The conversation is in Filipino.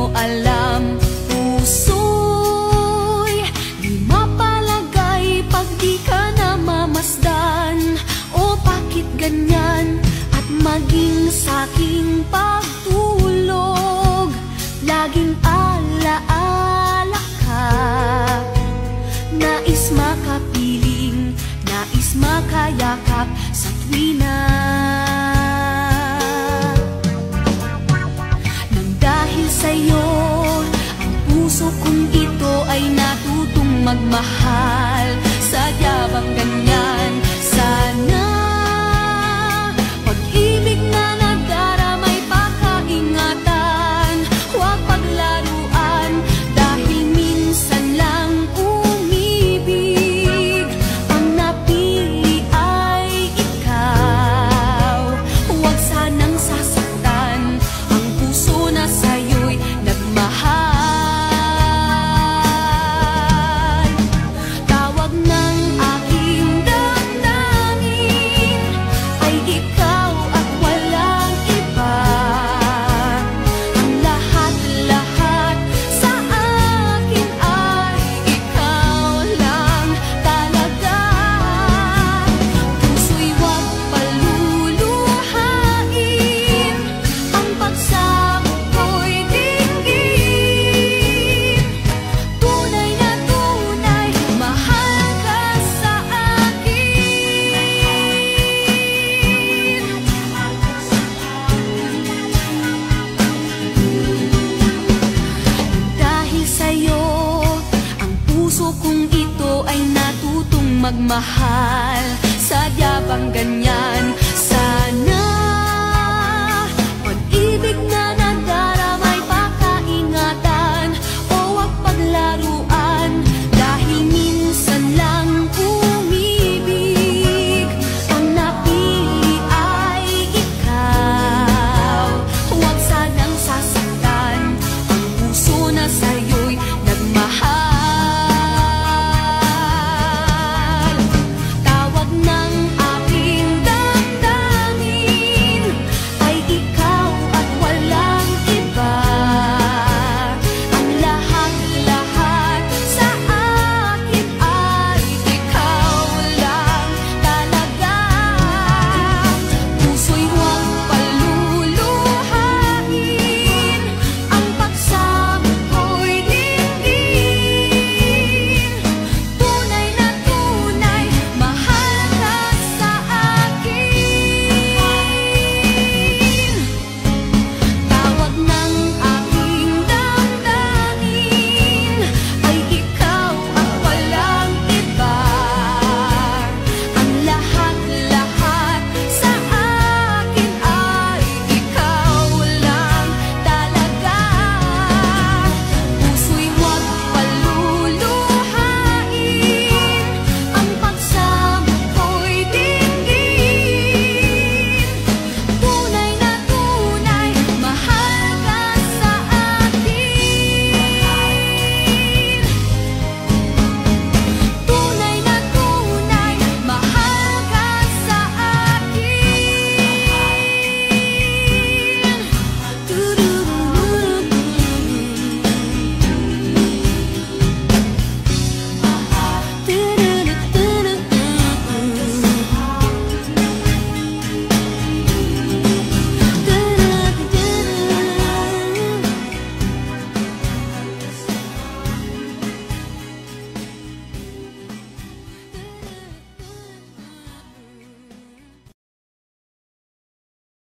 mo alam, puso'y di mapalagay pag di ka namamasdan. O bakit ganyan? At maging sa'king pagtulog, laging alaala ka. Nais makapiling, nais makayakap sa tuwina. Nang dahil sa'yo, ang puso kong ito ay natutong magmahal. Sadya bang ganyan? Sana pag-ibig na nagdaramay pakaingatan, huwag paglaruan dahil minsan lang umibig. Ang napili ay ikaw, huwag sanang sasaktan ang puso na sa'yo'y nagmahal. Tawag ng aking damdamin ay ikaw at walang iba. Ang lahat-lahat sa akin ay ikaw lang talaga. Puso'y huwag paluluhain, ang pagsamo ko'y dinggin. Tunay na tunay, mahal ka sa akin. Dahil sa'yo, ang puso kong ito ay natutong magmahal. Sadya bang ganyan?